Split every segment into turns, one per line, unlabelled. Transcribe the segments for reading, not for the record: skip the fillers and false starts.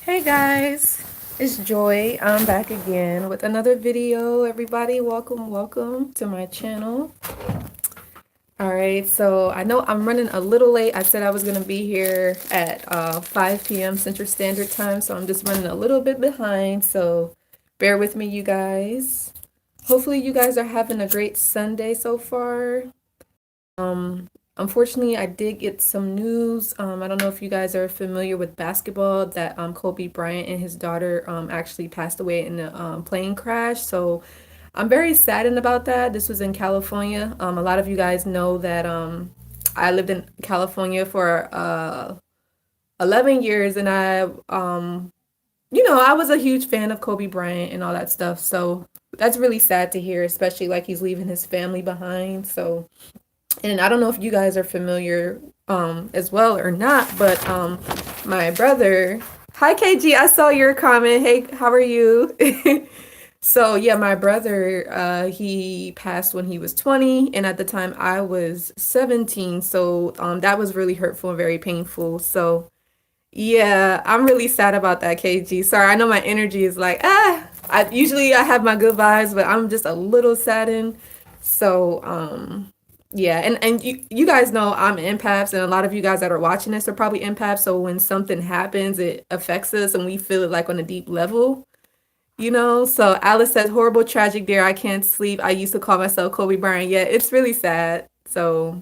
Hey guys, it's Joy. I'm back again with another video. Everybody, welcome to my channel. All right, so I know I'm running a little late. I said I was gonna be here at 5 p.m. Central Standard Time, so I'm just running a little bit behind. So bear with me, you guys. Hopefully, you guys are having a great Sunday so far. Unfortunately, I did get some news. I don't know if you guys are familiar with basketball, that Kobe Bryant and his daughter actually passed away in a plane crash. So I'm very saddened about that. This was in California. A lot of you guys know that I lived in California for 11 years, and I was a huge fan of Kobe Bryant and all that stuff. So that's really sad to hear, especially like he's leaving his family behind. So. And I don't know if you guys are familiar as well or not, but my brother, hi KG, I saw your comment. Hey, how are you? So yeah, my brother, he passed when he was 20, and at the time I was 17. So that was really hurtful and very painful. So yeah, I'm really sad about that, KG. Sorry, I know my energy is like, I have my good vibes, but I'm just a little saddened. So, yeah, and you guys know I'm empaths, and a lot of you guys that are watching this are probably empaths. So when something happens, it affects us, and we feel it like on a deep level, you know? So Alice says, horrible, tragic, dear. I can't sleep. I used to call myself Kobe Bryant. Yeah, it's really sad. So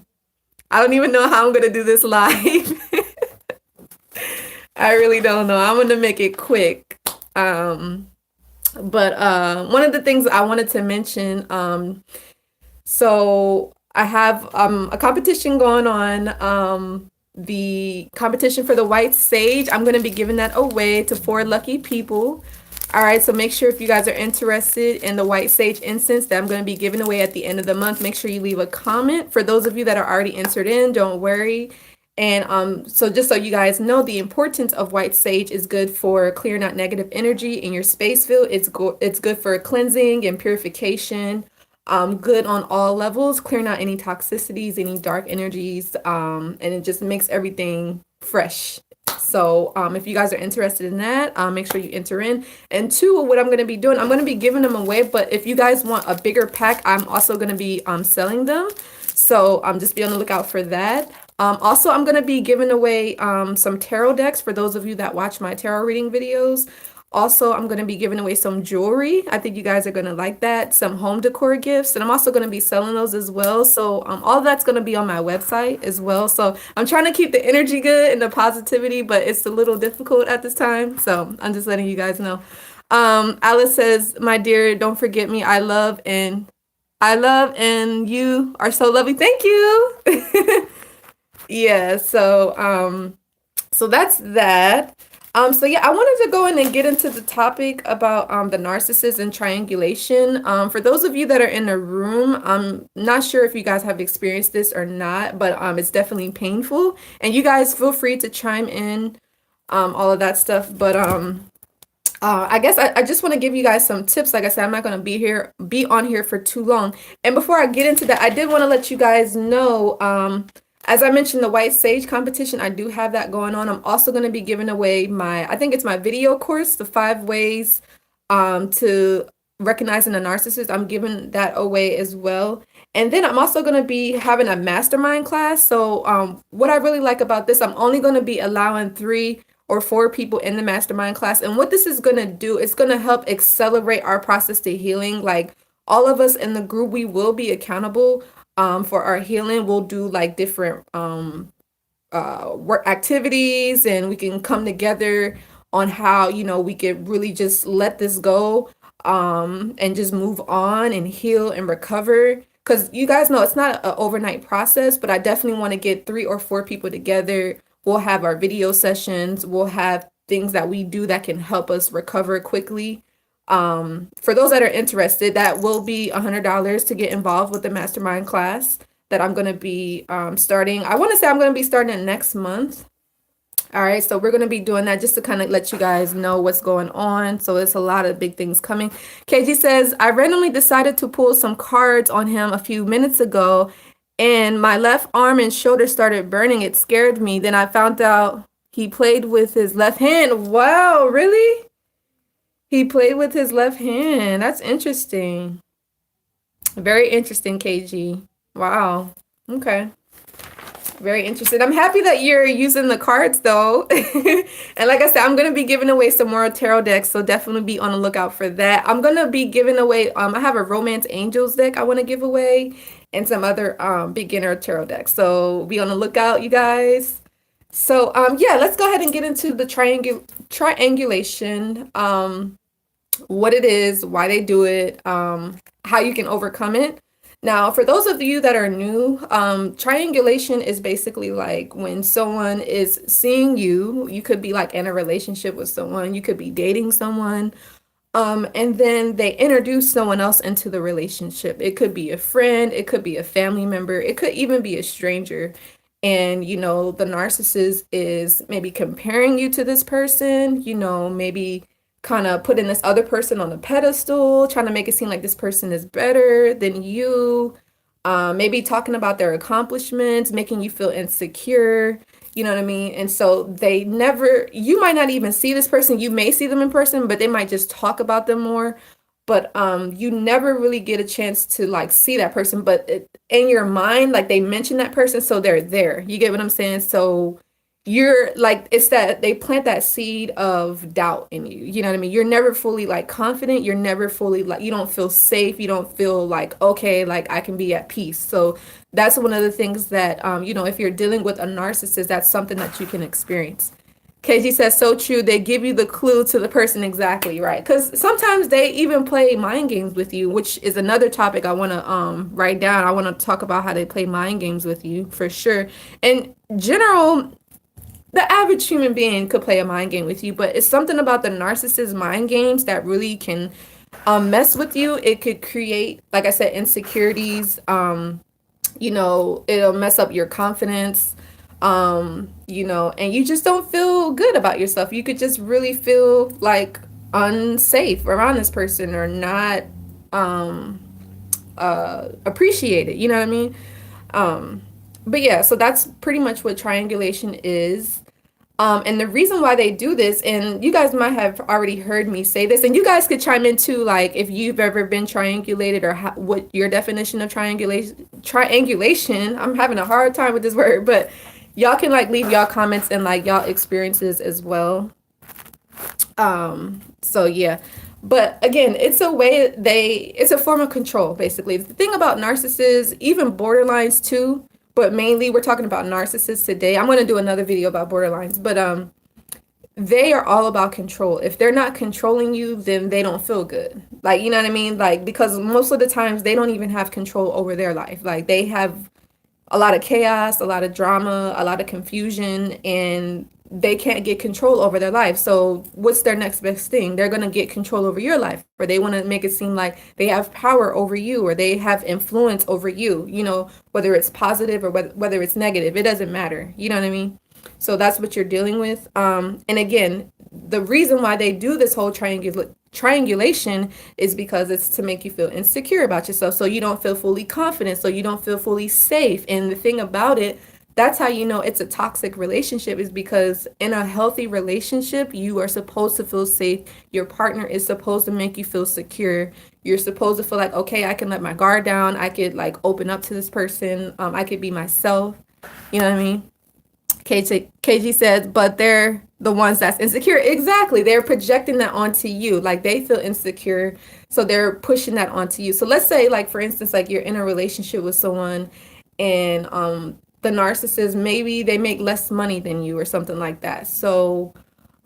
I don't even know how I'm gonna do this live. I really don't know. I'm gonna make it quick. But one of the things I wanted to mention, so I have a competition going on. The competition for the white sage. I'm gonna be giving that away to 4 lucky people. All right, so make sure if you guys are interested in the white sage incense that I'm going to be giving away at the end of the month, make sure you leave a comment. For those of you that are already entered in, don't worry. And so just so you guys know, the importance of white sage is good for clearing out negative energy in your space field. It's good for cleansing and purification. Good on all levels, clearing out any toxicities, any dark energies, and it just makes everything fresh. So if you guys are interested in that, make sure you enter in. And two, what I'm going to be doing, I'm going to be giving them away. But if you guys want a bigger pack, I'm also going to be selling them. So just be on the lookout for that. Also, I'm going to be giving away some tarot decks for those of you that watch my tarot reading videos. Also, I'm going to be giving away some jewelry. I think you guys are going to like that. Some home decor gifts. And I'm also going to be selling those as well. So all that's going to be on my website as well. So I'm trying to keep the energy good and the positivity, but it's a little difficult at this time. So I'm just letting you guys know. Alice says, my dear, don't forget me. I love and you are so lovely. Thank you. Yeah, so that's that. So yeah, I wanted to go in and get into the topic about the narcissist and triangulation. For those of you that are in the room, I'm not sure if you guys have experienced this or not, but it's definitely painful. And you guys feel free to chime in, all of that stuff. But I guess I just want to give you guys some tips. Like I said, I'm not going to be on here for too long. And before I get into that, I did want to let you guys know, as I mentioned, the White Sage competition, I do have that going on. I'm also going to be giving away I think it's my video course, the 5 ways to recognizing a narcissist. I'm giving that away as well. And then I'm also going to be having a mastermind class. So what I really like about this, I'm only going to be allowing 3 or 4 people in the mastermind class. And what this is going to do, it's going to help accelerate our process to healing. Like all of us in the group, we will be accountable for our healing. We'll do like different work activities, and we can come together on how, we could really just let this go and just move on and heal and recover. Because you guys know it's not an overnight process, but I definitely want to get 3 or 4 people together. We'll have our video sessions. We'll have things that we do that can help us recover quickly. For those that are interested, that will be $100 to get involved with the mastermind class that I'm going to be starting. I want to say I'm going to be starting it next month. All right, so we're going to be doing that just to kind of let you guys know what's going on. So there's a lot of big things coming. KG says, I randomly decided to pull some cards on him a few minutes ago, and my left arm and shoulder started burning. It scared me. Then I found out He played with his left hand. Wow, really? He played with his left hand. That's interesting. Very interesting, KG. Wow. Okay. Very interesting. I'm happy that you're using the cards though. And like I said, I'm going to be giving away some more tarot decks, so definitely be on the lookout for that. I'm going to be giving away I have a Romance Angels deck I want to give away and some other beginner tarot decks. So be on the lookout, you guys. So yeah, let's go ahead and get into the triangulation. What it is, why they do it, how you can overcome it. Now, for those of you that are new, triangulation is basically like when someone is seeing you, you could be like in a relationship with someone, you could be dating someone, and then they introduce someone else into the relationship. It could be a friend, it could be a family member, it could even be a stranger. And, you know, the narcissist is maybe comparing you to this person, you know, maybe kind of putting this other person on a pedestal, trying to make it seem like this person is better than you, maybe talking about their accomplishments, making you feel insecure, you know what I mean? And so they never, you might not even see this person, you may see them in person, but they might just talk about them more. But you never really get a chance to like see that person, but in your mind, like they mention that person, so they're there. You get what I'm saying? So you're like, it's that they plant that seed of doubt in you. You know what I mean? You're never fully like confident. You're never fully like, you don't feel safe. You don't feel like, okay, like I can be at peace. So that's one of the things that, you know, if you're dealing with a narcissist, that's something that you can experience. KG says, so true. They give you the clue to the person exactly right. Because sometimes they even play mind games with you, which is another topic I want to write down. I want to talk about how they play mind games with you for sure. In general, the average human being could play a mind game with you, but it's something about the narcissist mind games that really can mess with you. It could create, like I said, insecurities. You know, it'll mess up your confidence. You know, and you just don't feel good about yourself. You could just really feel like unsafe around this person or not appreciate it. You know what I mean? But yeah, so that's pretty much what triangulation is. And the reason why they do this, and you guys might have already heard me say this, and you guys could chime in too, like if you've ever been triangulated or what your definition of triangulation. I'm having a hard time with this word, but y'all can like leave y'all comments and like y'all experiences as well. So yeah. But again, it's a way it's a form of control, basically. The thing about narcissists, even borderlines too, but mainly we're talking about narcissists today. I'm going to do another video about borderlines, but they are all about control. If they're not controlling you, then they don't feel good. Like, you know what I mean? Like, because most of the times they don't even have control over their life. Like, they have a lot of chaos, a lot of drama, a lot of confusion, and they can't get control over their life. So what's their next best thing? They're going to get control over your life, or they want to make it seem like they have power over you, or they have influence over you, you know, whether it's positive or whether it's negative, it doesn't matter. You know what I mean? So that's what you're dealing with. And again, the reason why they do this whole triangulation is because it's to make you feel insecure about yourself. So you don't feel fully confident. So you don't feel fully safe. And the thing about it, that's how you know it's a toxic relationship, is because in a healthy relationship, you are supposed to feel safe. Your partner is supposed to make you feel secure. You're supposed to feel like, okay, I can let my guard down. I could like open up to this person. I could be myself. You know what I mean? KG says, but they're the ones that's insecure. Exactly. They're projecting that onto you. Like they feel insecure. So they're pushing that onto you. So let's say, like, for instance, like you're in a relationship with someone and the narcissist, maybe they make less money than you or something like that. So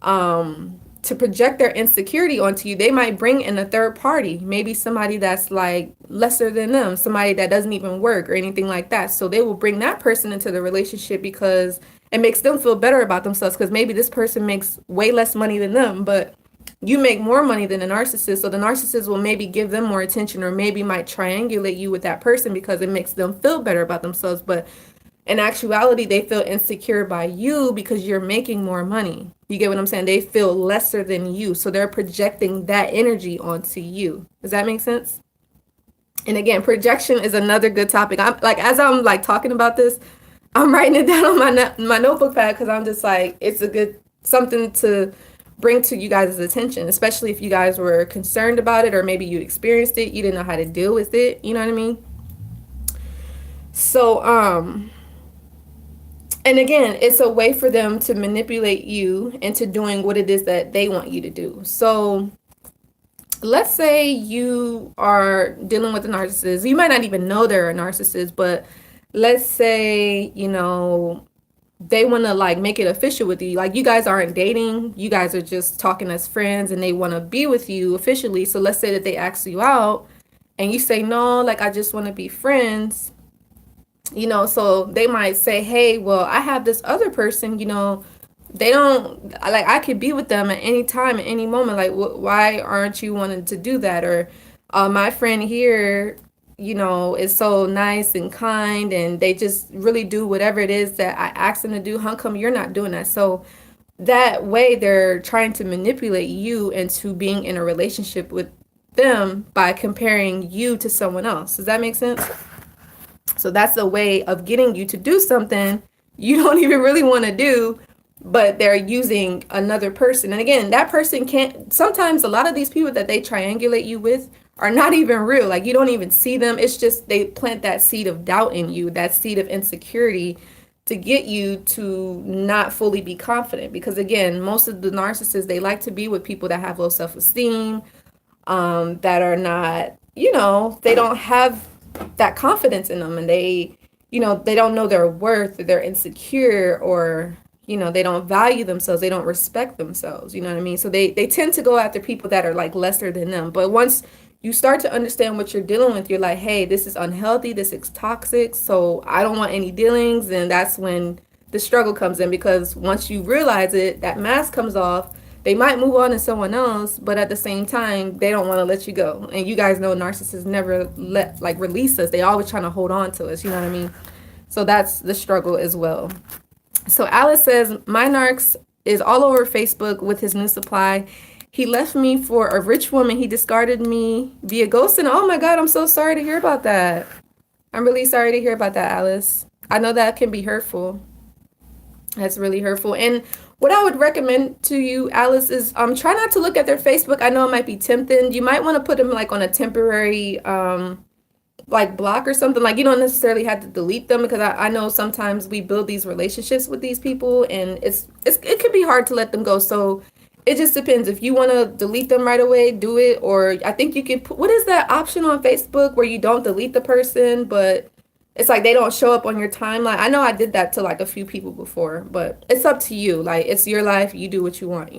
to project their insecurity onto you, they might bring in a third party, maybe somebody that's like lesser than them, somebody that doesn't even work or anything like that. So they will bring that person into the relationship because it makes them feel better about themselves, because maybe this person makes way less money than them, but you make more money than a narcissist. So the narcissist will maybe give them more attention, or maybe might triangulate you with that person because it makes them feel better about themselves. But in actuality, they feel insecure by you because you're making more money. You get what I'm saying? They feel lesser than you. So they're projecting that energy onto you. Does that make sense? And again, projection is another good topic. I'm like, as I'm like talking about this, I'm writing it down on my notebook pad because I'm just like, it's a good something to bring to you guys' attention, especially if you guys were concerned about it or maybe you experienced it, you didn't know how to deal with it. You know what I mean? So, and again, it's a way for them to manipulate you into doing what it is that they want you to do. So, let's say you are dealing with a narcissist. You might not even know they're a narcissist, but let's say, they want to like make it official with you. Like you guys aren't dating, you guys are just talking as friends and they want to be with you officially. So let's say that they ask you out and you say no, like I just want to be friends. So they might say, hey, well, I have this other person, they don't like, I could be with them at any time, at any moment. Like, why aren't you wanting to do that? Or my friend here, is so nice and kind and they just really do whatever it is that I ask them to do. How come you're not doing that? So that way they're trying to manipulate you into being in a relationship with them by comparing you to someone else. Does that make sense? So that's a way of getting you to do something you don't even really want to do, but they're using another person. And again, that person can't, sometimes a lot of these people that they triangulate you with are not even real. Like you don't even see them. It's just they plant that seed of doubt in you, that seed of insecurity to get you to not fully be confident. Because again, most of the narcissists, they like to be with people that have low self-esteem, that are not, they don't have that confidence in them, and they don't know their worth, they're insecure, or they don't value themselves, they don't respect themselves, you know what I mean? So they tend to go after people that are like lesser than them. But once you start to understand what you're dealing with, you're like, hey, this is unhealthy, this is toxic, so I don't want any dealings. And that's when the struggle comes in, because once you realize it, that mask comes off. They might move on to someone else, but at the same time, they don't want to let you go. And you guys know narcissists never release us. They always trying to hold on to us, you know what I mean? So that's the struggle as well. So Alice says, my narcs is all over Facebook with his new supply. He left me for a rich woman. He discarded me via ghosting. Oh my God, I'm so sorry to hear about that. I'm really sorry to hear about that, Alice. I know that can be hurtful. That's really hurtful. And what I would recommend to you, Alice, is try not to look at their Facebook. I know it might be tempting. You might want to put them like on a temporary like block or something. Like you don't necessarily have to delete them, because I know sometimes we build these relationships with these people and it can be hard to let them go. So it just depends. If you want to delete them right away, do it. Or I think you can put, what is that option on Facebook where you don't delete the person, but it's like they don't show up on your timeline. I know I did that to like a few people before, but it's up to you. Like it's your life. You do what you want,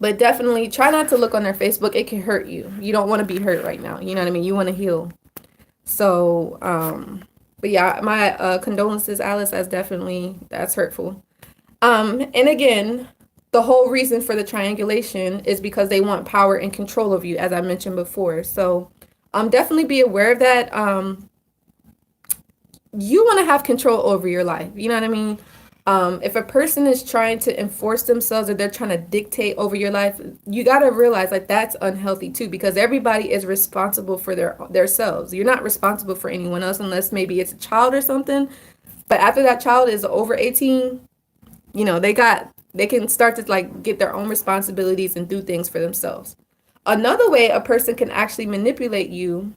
But definitely try not to look on their Facebook. It can hurt you. You don't want to be hurt right now. You know what I mean? You want to heal. So, but yeah, my condolences, Alice. That's hurtful. And again, the whole reason for the triangulation is because they want power and control of you, as I mentioned before. So, definitely be aware of that. You want to have control over your life. You know what I mean? If a person is trying to enforce themselves or they're trying to dictate over your life, you got to realize like that's unhealthy too, because everybody is responsible for their selves. You're not responsible for anyone else unless maybe it's a child or something. But after that child is over 18, they can start to like get their own responsibilities and do things for themselves. Another way a person can actually manipulate you,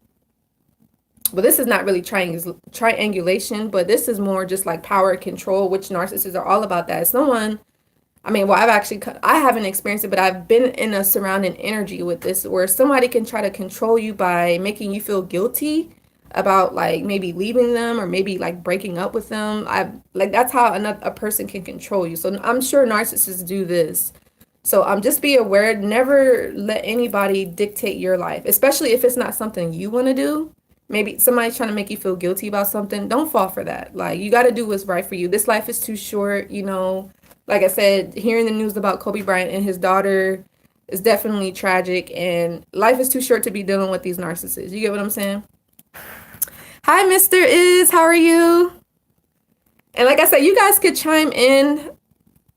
well, this is not really triangulation, but this is more just like power and control, which narcissists are all about that. It's I haven't experienced it, but I've been in a surrounding energy with this where somebody can try to control you by making you feel guilty about like maybe leaving them or maybe like breaking up with them. That's how a person can control you. So I'm sure narcissists do this. So just be aware, never let anybody dictate your life, especially if it's not something you want to do. Maybe somebody's trying to make you feel guilty about something. Don't fall for that. Like, you got to do what's right for you. This life is too short, Like I said, hearing the news about Kobe Bryant and his daughter is definitely tragic. And life is too short to be dealing with these narcissists. You get what I'm saying? Hi, Mr. Is. How are you? And like I said, you guys could chime in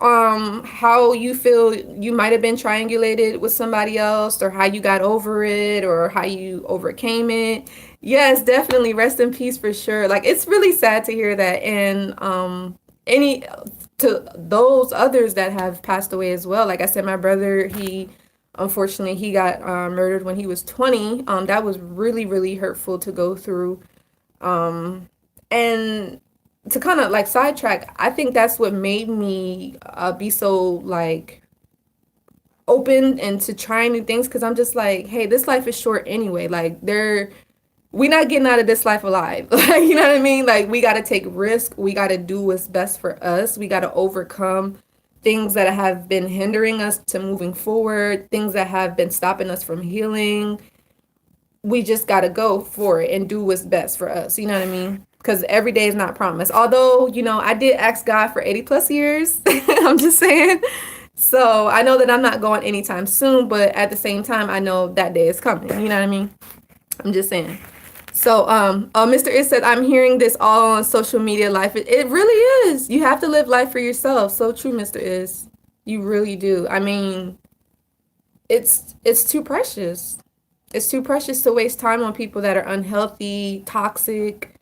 how you feel you might have been triangulated with somebody else, or how you got over it, or how you overcame it. Yes, definitely rest in peace for sure. Like, it's really sad to hear that. And any to those others that have passed away as well. Like I said, my brother, he unfortunately he got murdered when he was 20. That was really, really hurtful to go through. And to kind of like sidetrack, I think that's what made me be so like open and to trying new things, because I'm just like, hey, this life is short anyway. Like, we not getting out of this life alive. Like, you know what I mean? Like, we got to take risk. We got to do what's best for us. We got to overcome things that have been hindering us to moving forward, things that have been stopping us from healing. We just got to go for it and do what's best for us. You know what I mean? Because every day is not promised. Although, I did ask God for 80 plus years. I'm just saying. So I know that I'm not going anytime soon, but at the same time, I know that day is coming. You know what I mean? I'm just saying. So, Mr. Is said, I'm hearing this all on social media life. It really is. You have to live life for yourself. So true, Mr. Is. You really do. I mean, it's too precious. It's too precious to waste time on people that are unhealthy, toxic,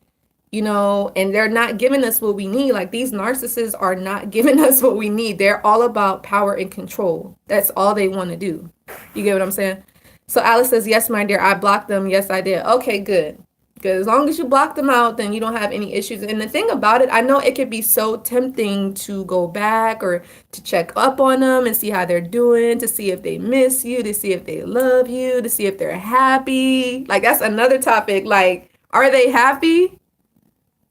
and they're not giving us what we need. Like, these narcissists are not giving us what we need. They're all about power and control. That's all they want to do. You get what I'm saying? So Alice says, yes, my dear, I blocked them. Yes, I did. Okay, good. Good. As long as you block them out, then you don't have any issues. And the thing about it, I know it could be so tempting to go back or to check up on them and see how they're doing, to see if they miss you, to see if they love you, to see if they're happy. Like, that's another topic. Like, are they happy?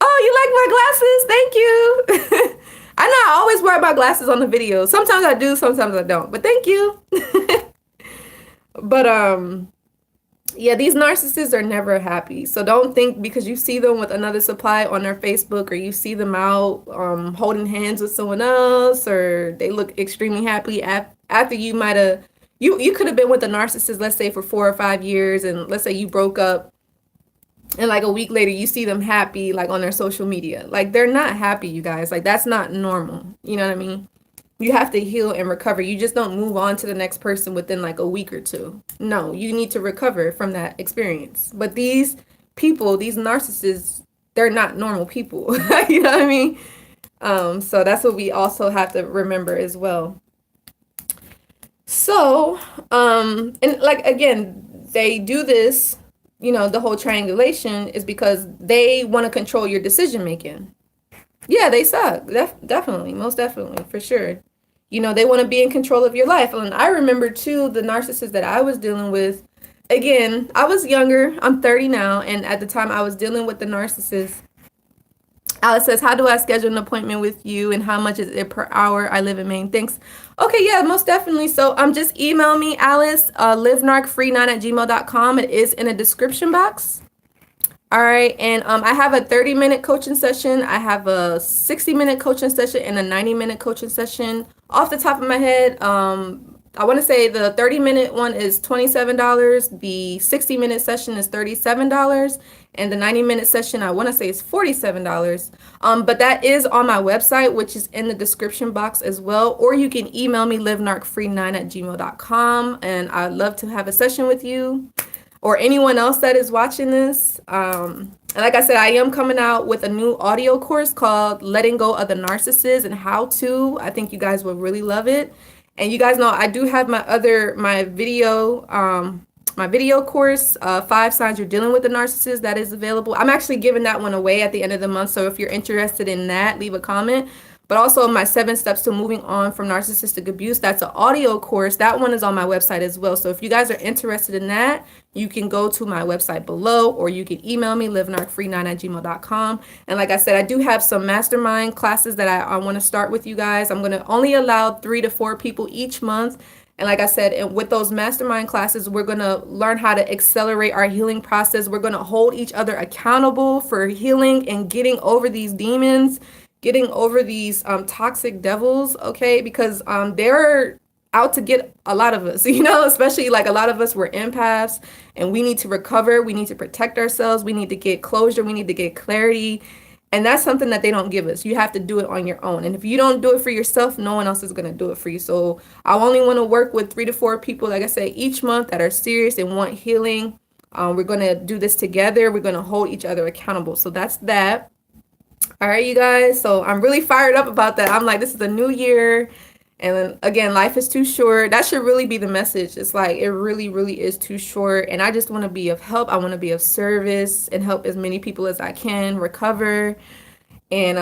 Oh, you like my glasses? Thank you. I know I always wear my glasses on the video. Sometimes I do, sometimes I don't. But thank you. But yeah, these narcissists are never happy. So don't think because you see them with another supply on their Facebook, or you see them out holding hands with someone else, or they look extremely happy after you might have you could have been with a narcissist, let's say for 4 or 5 years, and let's say you broke up, and like a week later you see them happy, like on their social media. Like, they're not happy, you guys. Like, that's not normal. You know what I mean? You have to heal and recover. You just don't move on to the next person within like a week or two. No, you need to recover from that experience. But these people, these narcissists, they're not normal people. You know what I mean? So that's what we also have to remember as well. So, and like, again, they do this, the whole triangulation is because they want to control your decision making. Yeah, they suck. Definitely. Most definitely. For sure. They want to be in control of your life. And I remember, too, the narcissist that I was dealing with. Again, I was younger. I'm 30 now. And at the time I was dealing with the narcissist. Alice says, how do I schedule an appointment with you, and how much is it per hour? I live in Maine. Thanks. Okay, yeah, most definitely. So just email me, Alice, livenarcfree9@gmail.com. It is in a description box. All right. And I have a 30-minute coaching session. I have a 60-minute coaching session and a 90-minute coaching session. Off the top of my head, I want to say the 30-minute one is $27. The 60-minute session is $37. And the 90-minute session, I want to say, is $47. But that is on my website, which is in the description box as well. Or you can email me, livenarcfree9@gmail.com. And I'd love to have a session with you, or anyone else that is watching this. And like I said, I am coming out with a new audio course called Letting Go of the Narcissist and How To. I think you guys will really love it. And you guys know I do have my video course, 5 Signs You're Dealing with the Narcissist, that is available. I'm actually giving that one away at the end of the month. So if you're interested in that, leave a comment. But also my 7 steps to moving on from narcissistic abuse. That's an audio course. That one is on my website as well. So if you guys are interested in that, you can go to my website below, or you can email me, livenarcfree9@gmail.com. And like I said, I do have some mastermind classes that I want to start with you guys. I'm going to only allow 3 to 4 people each month. And like I said, and with those mastermind classes, we're going to learn how to accelerate our healing process. We're going to hold each other accountable for healing and getting over these demons, getting over these toxic devils, okay? Because they're out to get a lot of us, especially like a lot of us were empaths, and we need to recover. We need to protect ourselves. We need to get closure. We need to get clarity. And that's something that they don't give us. You have to do it on your own. And if you don't do it for yourself, no one else is going to do it for you. So I only want to work with 3 to 4 people, like I said, each month that are serious and want healing. We're going to do this together. We're going to hold each other accountable. So that's that. All right, you guys. So I'm really fired up about that. I'm like, this is a new year. And then again, life is too short. That should really be the message. It's like, it really, really is too short. And I just want to be of help. I want to be of service and help as many people as I can recover. And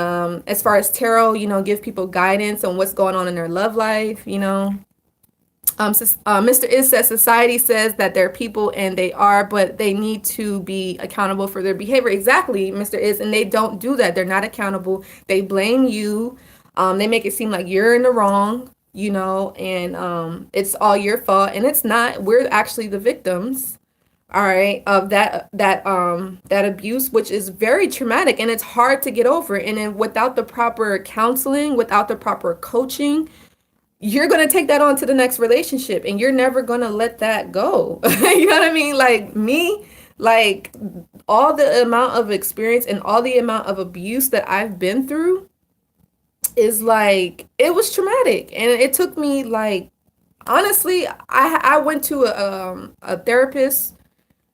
as far as tarot, give people guidance on what's going on in their love life, Mr. Is says society says that they're people, and they are, but they need to be accountable for their behavior. Exactly, Mr. Is, and they don't do that. They're not accountable. They blame you. They make it seem like you're in the wrong, and it's all your fault, and it's not. We're actually the victims, all right, of that abuse, which is very traumatic, and it's hard to get over. And then without the proper counseling, without the proper coaching, you're going to take that on to the next relationship, and you're never going to let that go. You know what I mean? Like me, like all the amount of experience and all the amount of abuse that I've been through is like, it was traumatic. And it took me, like, honestly, I went to a therapist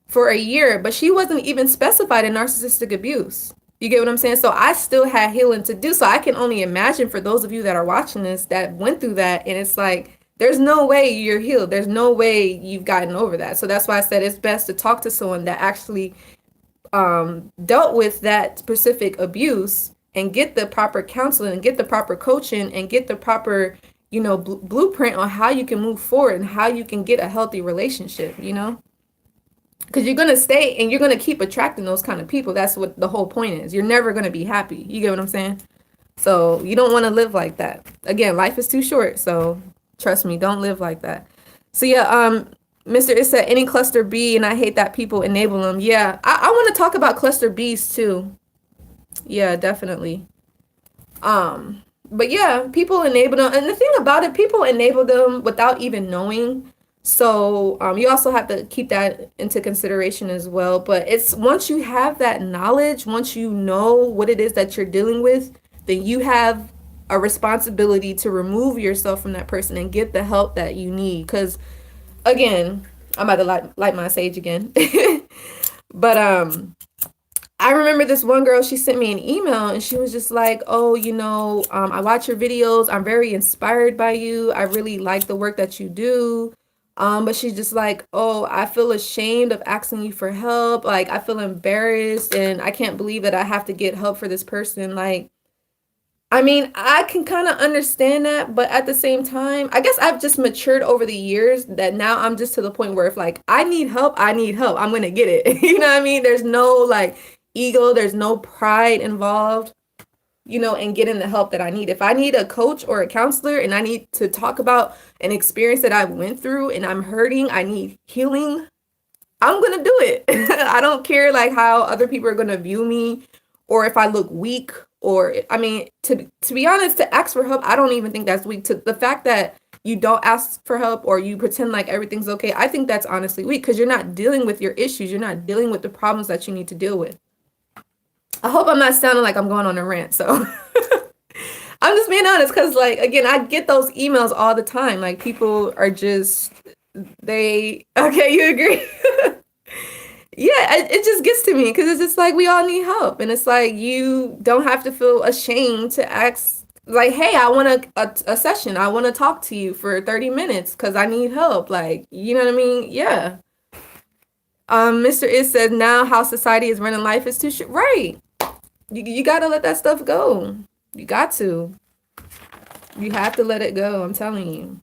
for a year, but she wasn't even specified in narcissistic abuse. You get what I'm saying? So I still had healing to do. So I can only imagine for those of you that are watching this that went through that. And it's like, there's no way you're healed. There's no way you've gotten over that. So that's why I said it's best to talk to someone that actually dealt with that specific abuse and get the proper counseling and get the proper coaching and get the proper, blueprint on how you can move forward and how you can get a healthy relationship, Because you're going to stay and you're going to keep attracting those kind of people. That's what the whole point is. You're never going to be happy. You get what I'm saying? So you don't want to live like that. Again, life is too short. So trust me, don't live like that. So yeah, Mr. Is said any cluster B, and I hate that people enable them. Yeah, I want to talk about cluster Bs too. Yeah, definitely. But yeah, people enable them. And the thing about it, people enable them without even knowing. So you also have to keep that into consideration as well. But it's once you have that knowledge, once you know what it is that you're dealing with, then you have a responsibility to remove yourself from that person and get the help that you need. Because again, I'm about to light my sage again. But I remember this one girl, she sent me an email and she was just like, oh, I watch your videos. I'm very inspired by you. I really like the work that you do. But she's just like, oh, I feel ashamed of asking you for help. Like, I feel embarrassed and I can't believe that I have to get help for this person. Like, I mean, I can kind of understand that, but at the same time, I guess I've just matured over the years that now I'm just to the point where if like, I need help, I'm going to get it. You know what I mean? There's no like ego, there's no pride involved, and getting the help that I need. If I need a coach or a counselor and I need to talk about an experience that I went through and I'm hurting, I need healing, I'm going to do it. I don't care like how other people are going to view me or if I look weak or, I mean, to be honest, to ask for help, I don't even think that's weak. To the fact that you don't ask for help or you pretend like everything's okay, I think that's honestly weak because you're not dealing with your issues. You're not dealing with the problems that you need to deal with. I hope I'm not sounding like I'm going on a rant. So I'm just being honest because, like, again, I get those emails all the time. Like, people are just, okay, you agree? Yeah, it just gets to me because it's just like we all need help. And it's like you don't have to feel ashamed to ask, like, hey, I want a session. I want to talk to you for 30 minutes because I need help. Like, you know what I mean? Yeah. Mr. Is said, now how society is running life is too short. Right. You got to let that stuff go. You got to. You have to let it go. I'm telling you.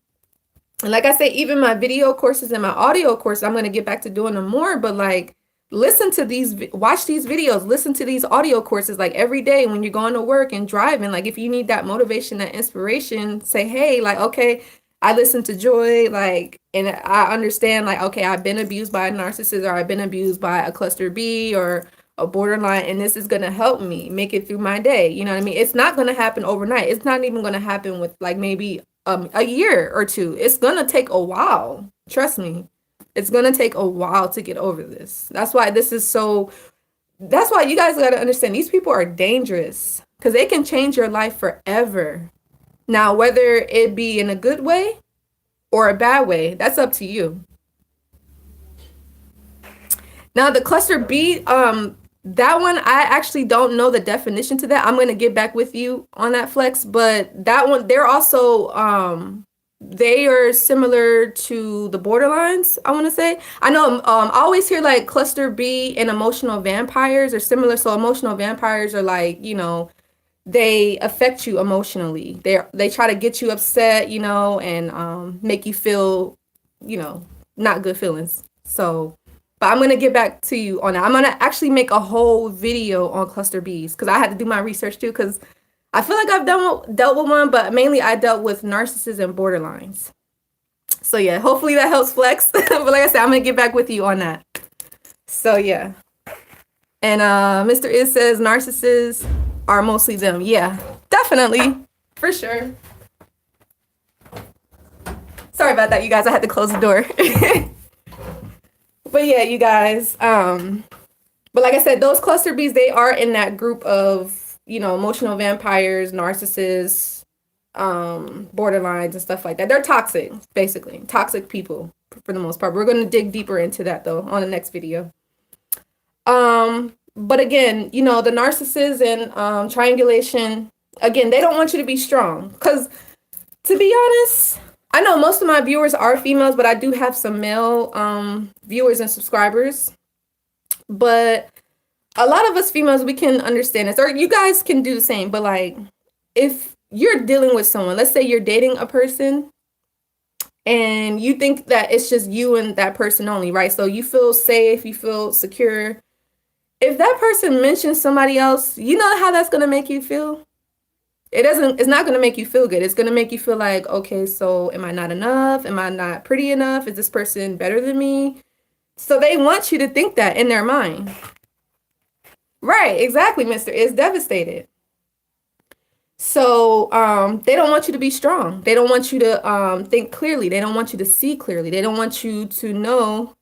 And like I say, even my video courses and my audio course, I'm going to get back to doing them more. But like, listen to these, watch these videos, listen to these audio courses like every day when you're going to work and driving. Like if you need that motivation, that inspiration, say, hey, like, okay, I listen to Joy, like, and I understand, like, okay, I've been abused by a narcissist or I've been abused by a cluster B or a borderline, and this is going to help me make it through my day. You know what I mean? It's not going to happen overnight. It's not even going to happen with like maybe a year or two. It's going to take a while. Trust me. It's going to take a while to get over this. That's why this is so that's why you guys got to understand these people are dangerous because they can change your life forever. Now, whether it be in a good way or a bad way, that's up to you. Now, the cluster B, that one, I actually don't know the definition to that. I'm going to get back with you on that, Flex. But that one, they're also, they are similar to the borderlines, I want to say. I know I always hear like cluster B and emotional vampires are similar. So emotional vampires are like, they affect you emotionally. They try to get you upset, and make you feel, not good feelings. So, but I'm gonna get back to you on that. I'm gonna actually make a whole video on cluster Bs because I had to do my research too. Because I feel like I've dealt with one, but mainly I dealt with narcissists and borderlines. So yeah, hopefully that helps, Flex. But like I said, I'm gonna get back with you on that. So yeah, and Mr. Is says narcissists are mostly them. Yeah, definitely, for sure. Sorry about that, you guys. I had to close the door. But yeah, you guys. But like I said, those cluster Bs, they are in that group of, emotional vampires, narcissists, borderlines and stuff like that. They're toxic, basically. Toxic people for the most part. We're going to dig deeper into that though on the next video. But again, the narcissists and triangulation, again, they don't want you to be strong. Because to be honest, I know most of my viewers are females, but I do have some male viewers and subscribers. But a lot of us females, we can understand this, or you guys can do the same. But like, if you're dealing with someone, let's say you're dating a person and you think that it's just you and that person only, right? So you feel safe, you feel secure. If that person mentions somebody else, you know how that's going to make you feel? It's not going to make you feel good. It's going to make you feel like, okay, so am I not enough? Am I not pretty enough? Is this person better than me? So they want you to think that in their mind. Right, exactly, Mr. Is devastated. So they don't want you to be strong. They don't want you to think clearly. They don't want you to see clearly. They don't want you to know.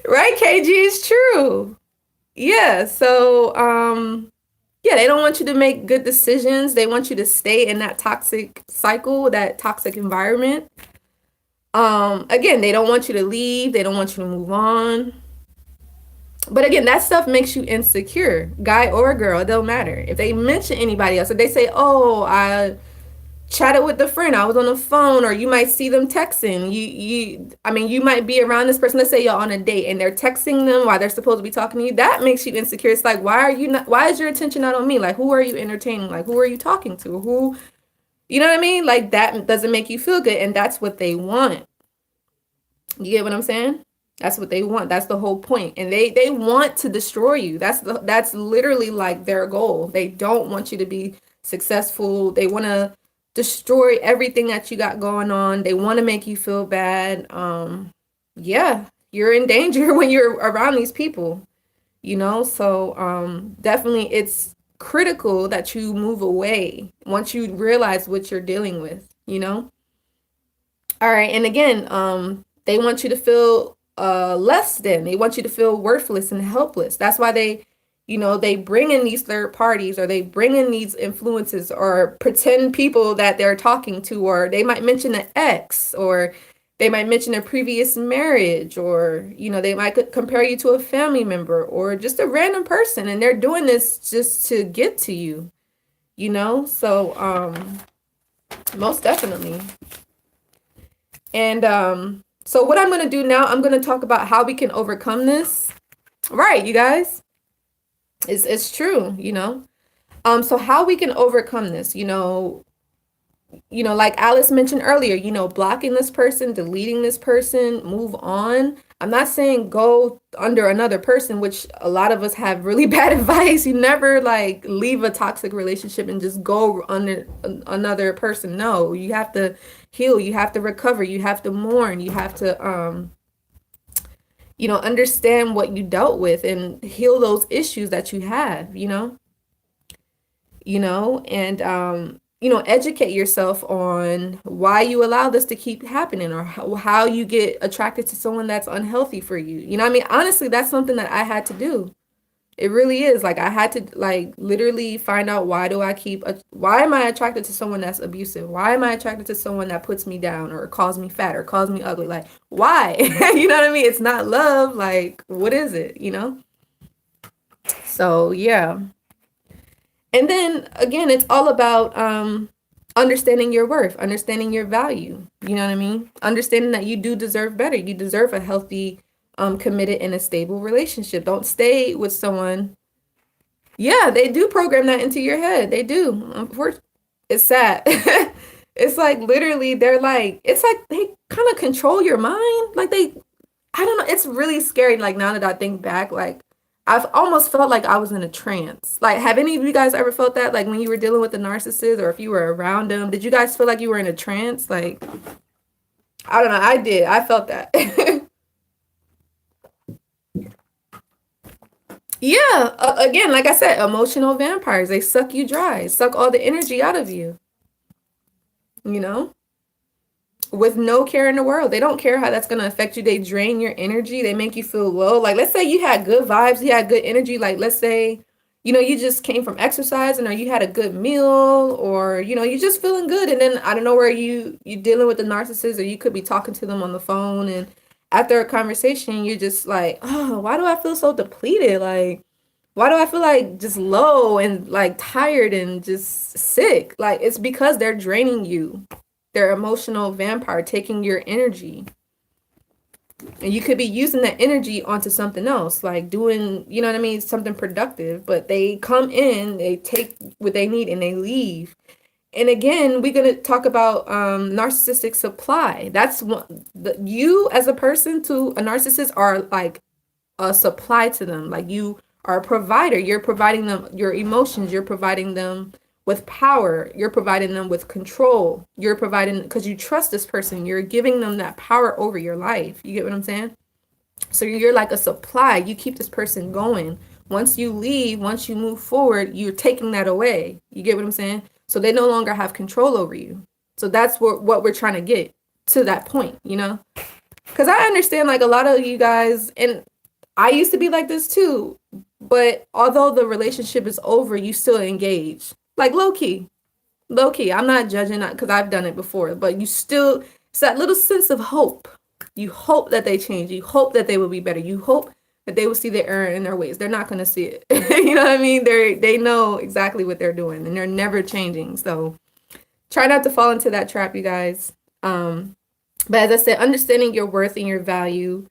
Right, KG, is true. Yeah, so yeah, they don't want you to make good decisions. They want you to stay in that toxic cycle, that toxic environment. Again, they don't want you to leave. They don't want you to move on. But again, that stuff makes you insecure, guy or girl, it don't matter. If they mention anybody else, if they say, oh, I chatted with a friend, I was on the phone, or you might see them texting. You might be around this person. Let's say you're on a date and they're texting them while they're supposed to be talking to you. That makes you insecure. It's like, why is your attention not on me? Like, who are you entertaining? Like, who are you talking to? Who, you know what I mean? Like, that doesn't make you feel good. And that's what they want. You get what I'm saying? That's what they want. That's the whole point. And they want to destroy you. That's literally like their goal. They don't want you to be successful. They want to destroy everything that you got going on. They want to make you feel bad. Yeah, you're in danger when you're around these people, so definitely it's critical that you move away once you realize what you're dealing with. All right. And again, they want you to feel less than. They want you to feel worthless and helpless. That's why they bring in these third parties, or they bring in these influences, or pretend people that they're talking to, or they might mention an ex, or they might mention a previous marriage, or, they might compare you to a family member or just a random person. And they're doing this just to get to you, so most definitely. And so what I'm going to do now, I'm going to talk about how we can overcome this. Right, you guys? It's true, So how we can overcome this, like Alice mentioned earlier, blocking this person, deleting this person, move on. I'm not saying go under another person, which a lot of us have really bad advice. You never like leave a toxic relationship and just go under another person. No, you have to heal. You have to recover. You have to mourn. You have to, understand what you dealt with and heal those issues that you have, and educate yourself on why you allow this to keep happening, or how you get attracted to someone that's unhealthy for you. You know what I mean? Honestly, that's something that I had to do. It really is. Like, I had to, like, literally find out, why am I attracted to someone that's abusive? Why am I attracted to someone that puts me down or calls me fat or calls me ugly? Like, why? You know what I mean? It's not love. Like, what is it, So, yeah. And then again, it's all about understanding your worth, understanding your value. You know what I mean? Understanding that you do deserve better. You deserve a healthy, committed, and a stable relationship. Don't stay with someone. Yeah, they do program that into your head. They do. Unfortunately, it's sad. It's like, literally, it's like they kind of control your mind. Like, I don't know. It's really scary. Like, now that I think back, like, I've almost felt like I was in a trance. Like, have any of you guys ever felt that? Like, when you were dealing with the narcissist, or if you were around them, did you guys feel like you were in a trance? Like, I don't know. I did. I felt that. Yeah. Again, like I said, emotional vampires. They suck you dry, suck all the energy out of you, you know? With no care in the world. They don't care how that's going to affect you. They drain your energy. They make you feel low. Like, let's say you had good vibes, you had good energy. Like, let's say, you just came from exercising, or you had a good meal, or, you're just feeling good. And then I don't know where you dealing with the narcissist, or you could be talking to them on the phone. And after a conversation, you're just like, oh, why do I feel so depleted? Like, why do I feel like just low and like tired and just sick? Like, it's because they're draining you. They're emotional vampire, taking your energy. And you could be using that energy onto something else, like doing, you know what I mean, something productive. But they come in, they take what they need, and they leave. And again, we're going to talk about narcissistic supply. That's you as a person to a narcissist are like a supply to them. Like, you are a provider. You're providing them your emotions. You're providing them with power. You're providing them with control. You're providing, because you trust this person. You're giving them that power over your life. You get what I'm saying? So you're like a supply. You keep this person going. Once you leave, once you move forward, you're taking that away. You get what I'm saying? So they no longer have control over you. So that's what we're trying to get to that point, Because I understand, like, a lot of you guys, and I used to be like this too, but although the relationship is over, you still engage. Like, low key. I'm not judging that, because I've done it before, but it's that little sense of hope. You hope that they change. You hope that they will be better. You hope that they will see the error in their ways. They're not going to see it. You know what I mean? They know exactly what they're doing, and they're never changing. So try not to fall into that trap, you guys. But as I said, understanding your worth and your value.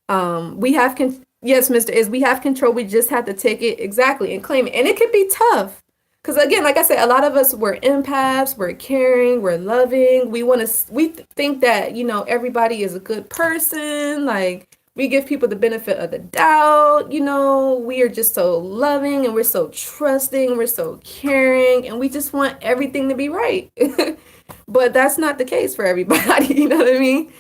Yes, Mr. Is, we have control. We just have to take it exactly and claim it. And it can be tough. Because again, like I said, a lot of us, we're empaths, we're caring, we're loving. We think that, everybody is a good person. Like, we give people the benefit of the doubt. We are just so loving, and we're so trusting, we're so caring, and we just want everything to be right. But that's not the case for everybody. You know what I mean?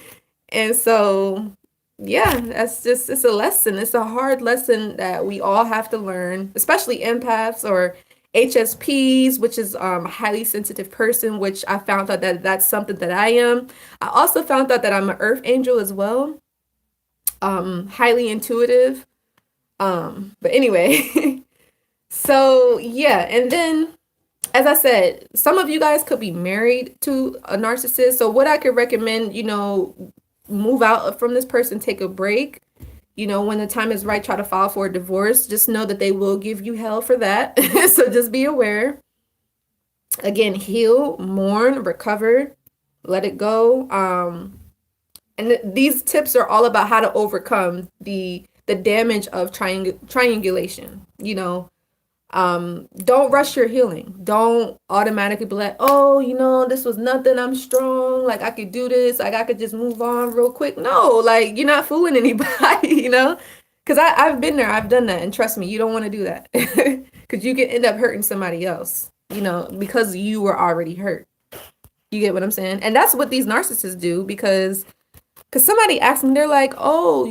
And so, yeah, it's a lesson. It's a hard lesson that we all have to learn, especially empaths or HSPs, which is highly sensitive person, which I found out that that's something that I am. I also found out that I'm an earth angel as well. Highly intuitive. But anyway, so yeah, and then as I said, some of you guys could be married to a narcissist. So what I could recommend, move out from this person, take a break. When the time is right, try to file for a divorce. Just know that they will give you hell for that. So just be aware. Again, heal, mourn, recover, let it go. And these tips are all about how to overcome the damage of triangulation. Don't rush your healing. Don't automatically be like, oh, this was nothing. I'm strong. Like, I could do this. Like, I could just move on real quick. No, like, you're not fooling anybody, because I've been there. I've done that. And trust me, you don't want to do that, because you can end up hurting somebody else, because you were already hurt. You get what I'm saying? And that's what these narcissists do, because somebody asked me, they're like, oh,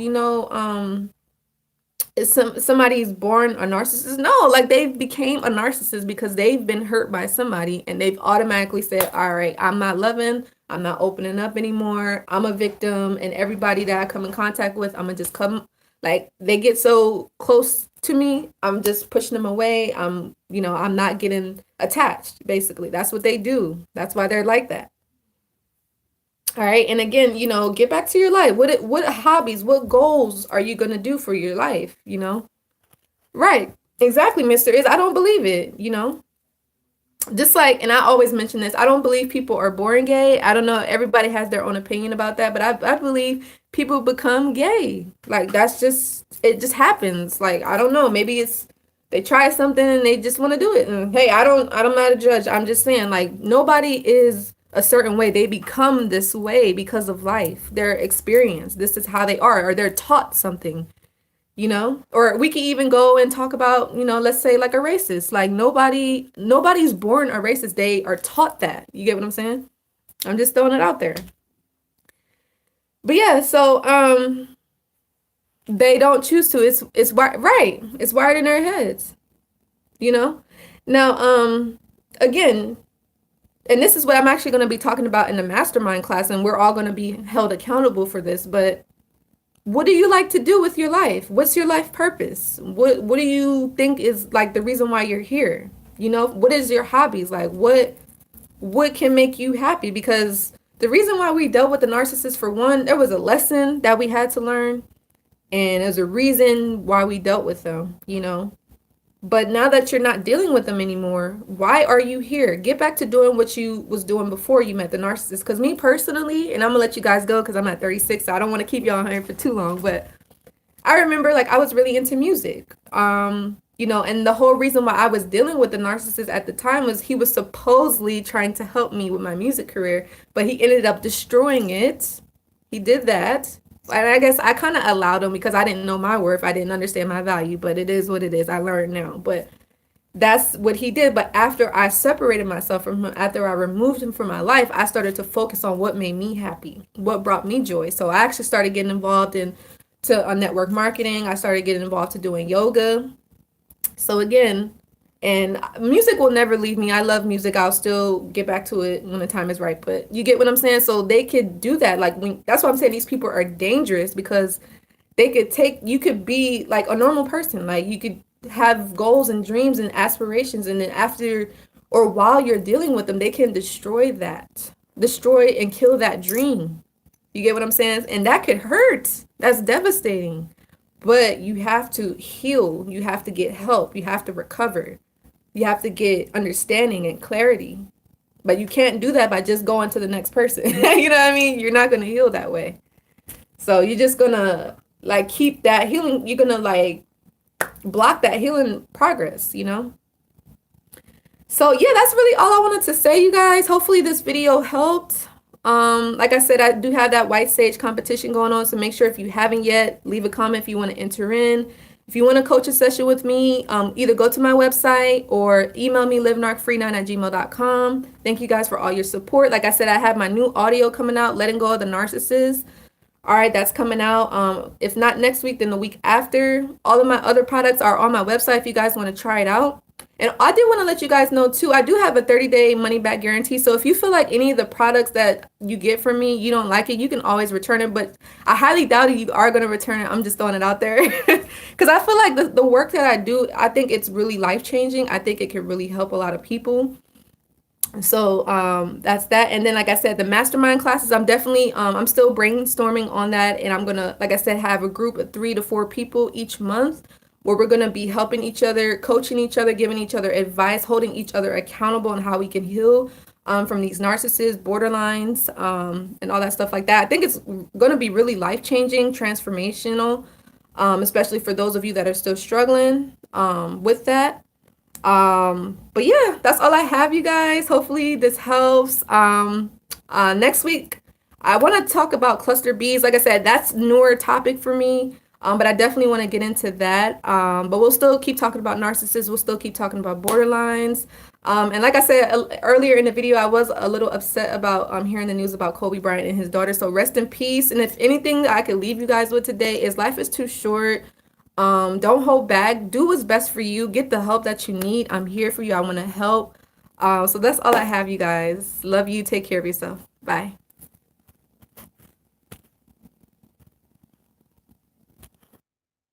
is somebody's born a narcissist? No, like they became a narcissist because they've been hurt by somebody and they've automatically said, all right, I'm not loving, I'm not opening up anymore, I'm a victim, and everybody that I come in contact with, I'm gonna just come, like they get so close to me, I'm just pushing them away. I'm not getting attached, basically. That's what they do. That's why they're like that. All right. And again, get back to your life. What hobbies, what goals are you gonna do for your life? Right. Exactly, Mr. Is. I don't believe it. Just like, and I always mention this, I don't believe people are born gay. I don't know, everybody has their own opinion about that, but I believe people become gay. Like that's just, it just happens. Like, I don't know, maybe it's they try something and they just want to do it. And hey, I'm not a judge. I'm just saying, like, nobody is a certain way. They become this way because of life, their experience. This is how they are, or they're taught something. Or we could even go and talk about, let's say like a racist. Like nobody's born a racist. They are taught that. You get what I'm saying? I'm just throwing it out there. But yeah, so they don't choose to. It's right. It's wired in their heads. Now, again, and this is what I'm actually going to be talking about in the mastermind class, and we're all going to be held accountable for this, but what do you like to do with your life? What's your life purpose? What do you think is like the reason why you're here? What is your hobbies? Like what can make you happy? Because the reason why we dealt with the narcissist, for one, there was a lesson that we had to learn, and there's a reason why we dealt with them. But now that you're not dealing with them anymore, why are you here? Get back to doing what you was doing before you met the narcissist. Because me personally, and I'm going to let you guys go because I'm at 36, so I don't want to keep y'all here for too long. But I remember, like, I was really into music. And the whole reason why I was dealing with the narcissist at the time was he was supposedly trying to help me with my music career, but he ended up destroying it. He did that. And I guess I kind of allowed him because I didn't know my worth. I didn't understand my value, but it is what it is. I learned now. But that's what he did. But after I separated myself from him, after I removed him from my life, I started to focus on what made me happy, what brought me joy. So I actually started getting involved to network marketing. I started getting involved to doing yoga. So again, and music will never leave me. I love music. I'll still get back to it when the time is right. But you get what I'm saying? So they could do that. Like that's why I'm saying these people are dangerous, because you could be like a normal person. Like you could have goals and dreams and aspirations. And then after or while you're dealing with them, they can destroy and kill that dream. You get what I'm saying? And that could hurt. That's devastating. But you have to heal. You have to get help. You have to recover. You have to get understanding and clarity. But you can't do that by just going to the next person. You know what I mean? You're not going to heal that way. So you're just going to like keep that healing. You're going to like block that healing progress, So yeah, that's really all I wanted to say, you guys. Hopefully this video helped. Like I said, I do have that white sage competition going on. So make sure if you haven't yet, leave a comment if you want to enter in. If you want to coach a session with me, either go to my website or email me livenarc49@gmail.com. Thank you guys for all your support. Like I said, I have my new audio coming out, Letting Go of the Narcissist. All right, that's coming out. If not next week, then the week after. All of my other products are on my website if you guys want to try it out. And I did want to let you guys know too, I do have a 30-day money back guarantee. So if you feel like any of the products that you get from me, you don't like it, you can always return it. But I highly doubt you are going to return it. I'm just throwing it out there. Because I feel like the work that I do, I think it's really life-changing. I think it can really help a lot of people. So that's that. And then, like I said, the mastermind classes, I'm definitely, I'm still brainstorming on that. And I'm going to, like I said, have a group of 3 to 4 people each month, where we're going to be helping each other, coaching each other, giving each other advice, holding each other accountable on how we can heal from these narcissists, borderlines, and all that stuff like that. I think it's going to be really life-changing, transformational, especially for those of you that are still struggling with that. But yeah, that's all I have, you guys. Hopefully this helps. Next week, I want to talk about cluster Bs. Like I said, that's a newer topic for me. But I definitely want to get into that. But we'll still keep talking about narcissists. We'll still keep talking about borderlines. And like I said earlier in the video, I was a little upset about hearing the news about Kobe Bryant and his daughter. So rest in peace. And if anything that I could leave you guys with today is life is too short. Don't hold back. Do what's best for you. Get the help that you need. I'm here for you. I want to help. So that's all I have, you guys. Love you. Take care of yourself. Bye.